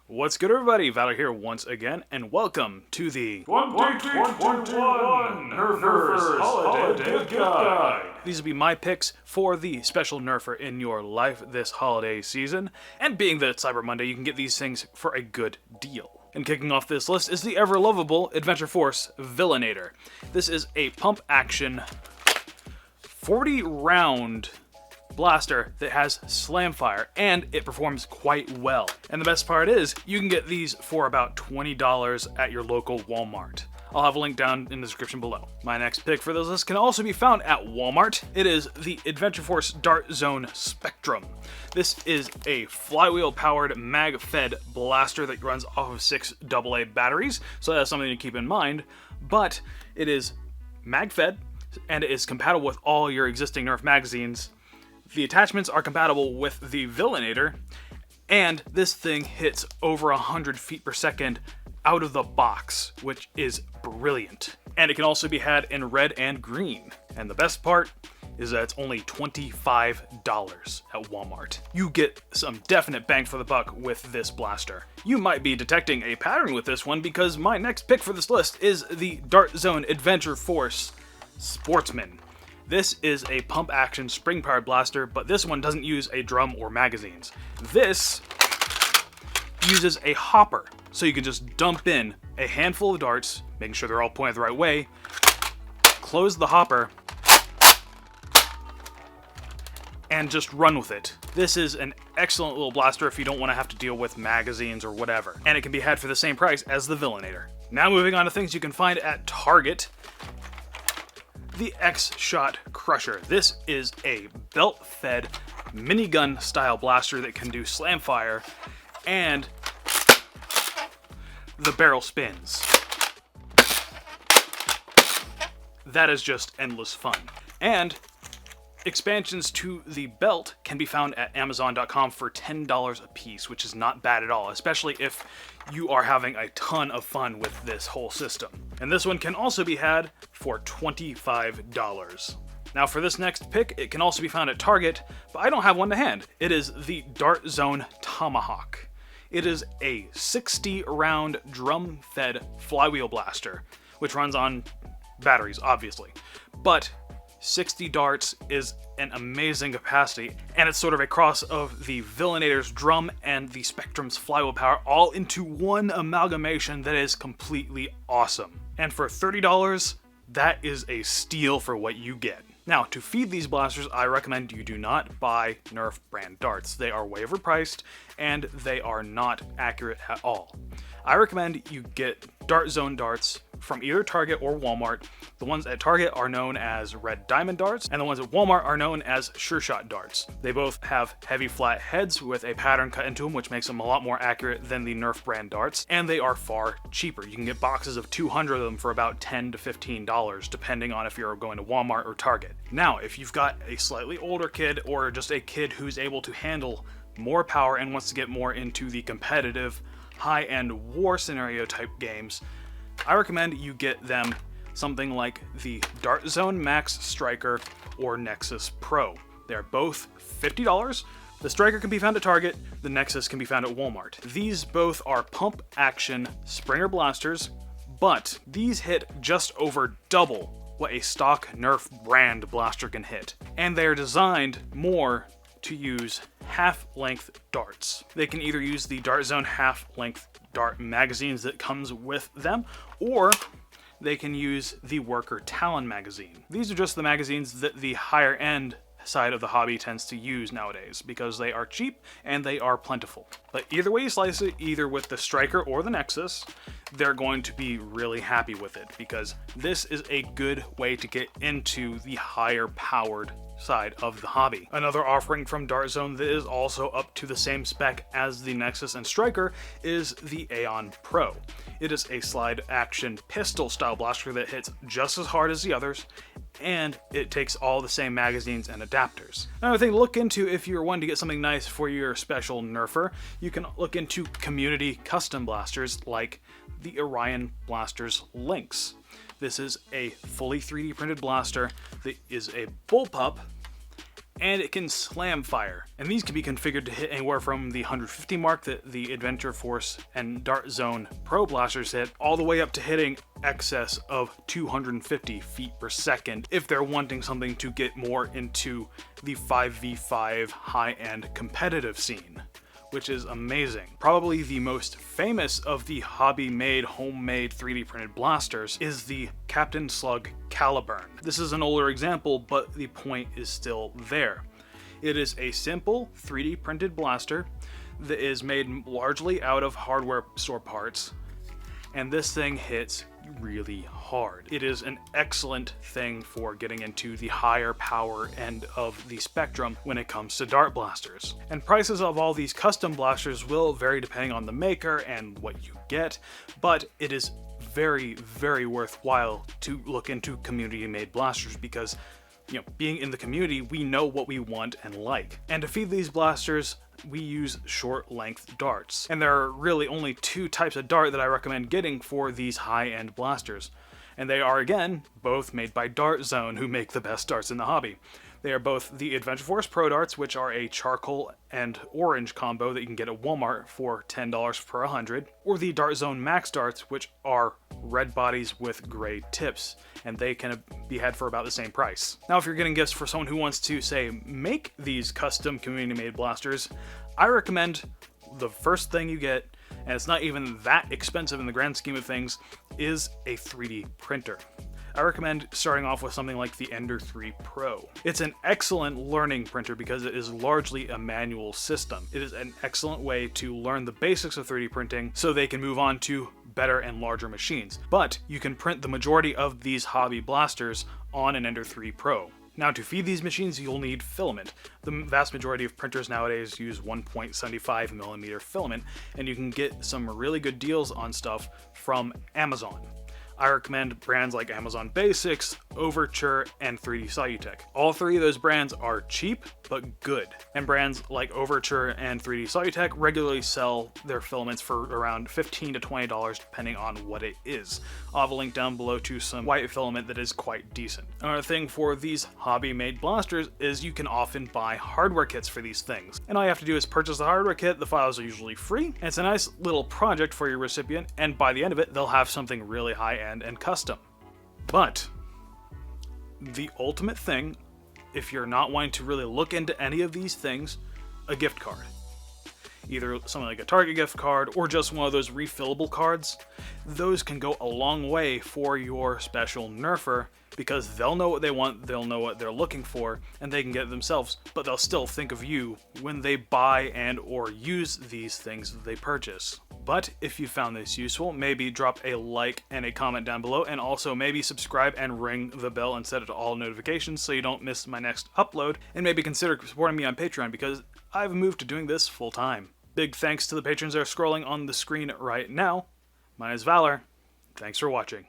What's good, everybody? Valor here once again, and welcome to the 2021 Nerfers Holiday Gift Guide. These will be my picks for the special Nerfer in your life this holiday season. And being that it's Cyber Monday, you can get these things for a good deal. And kicking off this list is the ever-lovable Adventure Force Villainator. This is a pump-action 40-round blaster that has slam fire, and it performs quite well. And the best part is, you can get these for about $20 at your local Walmart. I'll have a link down in the description below. My next pick for this list can also be found at Walmart. It is the Adventure Force Dart Zone Spectrum. This is a flywheel-powered mag-fed blaster that runs off of 6 AA batteries, so that's something to keep in mind. But it is mag-fed, and it is compatible with all your existing Nerf magazines. The attachments are compatible with the Villainator, and this thing hits over 100 feet per second out of the box, which is brilliant. And it can also be had in red and green. And the best part is that it's only $25 at Walmart. You get some definite bang for the buck with this blaster. You might be detecting a pattern with this one because my next pick for this list is the Dart Zone Adventure Force Sportsman. This is a pump-action spring-powered blaster, but this one doesn't use a drum or magazines. This uses a hopper, so you can just dump in a handful of darts, making sure they're all pointed the right way, close the hopper, and just run with it. This is an excellent little blaster if you don't want to have to deal with magazines or whatever, and it can be had for the same price as the Villainator. Now moving on to things you can find at Target. The X-Shot Crusher. This is a belt-fed minigun style blaster that can do slam fire, and the barrel spins. That is just endless fun. And expansions to the belt can be found at Amazon.com for $10 a piece, which is not bad at all, especially if you are having a ton of fun with this whole system. And this one can also be had for $25. Now for this next pick, it can also be found at Target, but I don't have one to hand. It is the Dart Zone Tomahawk. It is a 60-round drum-fed flywheel blaster, which runs on batteries, obviously. But 60 darts is an amazing capacity, and it's sort of a cross of the Villainator's drum and the Spectrum's flywheel power all into one amalgamation that is completely awesome. And for $30, that is a steal for what you get. Now, to feed these blasters, I recommend you do not buy Nerf brand darts. They are way overpriced, and they are not accurate at all. I recommend you get Dart Zone darts from either Target or Walmart. The ones at Target are known as Red Diamond darts, and the ones at Walmart are known as Sure Shot darts. They both have heavy flat heads with a pattern cut into them, which makes them a lot more accurate than the Nerf brand darts, and they are far cheaper. You can get boxes of 200 of them for about $10 to $15, depending on if you're going to Walmart or Target. Now, if you've got a slightly older kid or just a kid who's able to handle more power and wants to get more into the competitive, high-end war scenario type games, I recommend you get them something like the Dart Zone Max Stryker or Nexus Pro. They're both $50. The Stryker can be found at Target, the Nexus can be found at Walmart. These both are pump-action Springer blasters, but these hit just over double what a stock Nerf brand blaster can hit. And they are designed more to use half-length darts. They can either use the Dart Zone half-length dart magazines that comes with them, or they can use the Worker Talon magazine. These are just the magazines that the higher end side of the hobby tends to use nowadays because they are cheap and they are plentiful. But either way you slice it, either with the Stryker or the Nexus, they're going to be really happy with it because this is a good way to get into the higher powered side of the hobby. Another offering from Dart Zone that is also up to the same spec as the Nexus and Stryker is the Aeon Pro. It is a slide action pistol style blaster that hits just as hard as the others, and it takes all the same magazines and adapters. Another thing to look into if you're wanting to get something nice for your special Nerfer, you can look into community custom blasters like the Orion Blasters Lynx. This is a fully 3D printed blaster that is a bullpup and it can slam fire. And these can be configured to hit anywhere from the 150 mark that the Adventure Force and Dart Zone Pro blasters hit, all the way up to hitting excess of 250 feet per second if they're wanting something to get more into the 5v5 high-end competitive scene, which is amazing. Probably the most famous of the hobby-made, homemade 3D printed blasters is the Captain Slug Caliburn. This is an older example, but the point is still there. It is a simple 3D printed blaster that is made largely out of hardware store parts, and this thing hits really hard. It is an excellent thing for getting into the higher power end of the spectrum when it comes to dart blasters. And prices of all these custom blasters will vary depending on the maker and what you get, but it is very, very worthwhile to look into community-made blasters because, you know, being in the community, we know what we want and like. And to feed these blasters, we use short length darts. And there are really only two types of dart that I recommend getting for these high-end blasters. And they are, again, both made by Dart Zone, who make the best darts in the hobby. They are both the Adventure Force Pro darts, which are a charcoal and orange combo that you can get at Walmart for $10 per 100, or the Dart Zone Max darts, which are red bodies with gray tips, and they can be had for about the same price. Now, if you're getting gifts for someone who wants to, say, make these custom community-made blasters, I recommend the first thing you get, and it's not even that expensive in the grand scheme of things, is a 3D printer. I recommend starting off with something like the Ender 3 Pro. It's an excellent learning printer because it is largely a manual system. It is an excellent way to learn the basics of 3D printing so they can move on to better and larger machines. But you can print the majority of these hobby blasters on an Ender 3 Pro. Now, to feed these machines, you'll need filament. The vast majority of printers nowadays use 1.75mm filament, and you can get some really good deals on stuff from Amazon. I recommend brands like Amazon Basics, Overture, and 3D Solutech. All three of those brands are cheap, but good. And brands like Overture and 3D Solutech regularly sell their filaments for around $15 to $20 depending on what it is. I'll have a link down below to some white filament that is quite decent. Another thing for these hobby-made blasters is you can often buy hardware kits for these things. And all you have to do is purchase the hardware kit, the files are usually free, and it's a nice little project for your recipient, and by the end of it, they'll have something really high-end and custom. But the ultimate thing, if you're not wanting to really look into any of these things, a gift card. Either something like a Target gift card or just one of those refillable cards. Those can go a long way for your special Nerfer because they'll know what they want, they'll know what they're looking for, and they can get it themselves, but they'll still think of you when they buy and or use these things that they purchase. But if you found this useful, maybe drop a like and a comment down below, and also maybe subscribe and ring the bell and set it to all notifications so you don't miss my next upload, and maybe consider supporting me on Patreon because I've moved to doing this full time. Big thanks to the patrons that are scrolling on the screen right now. My name is Valor. Thanks for watching.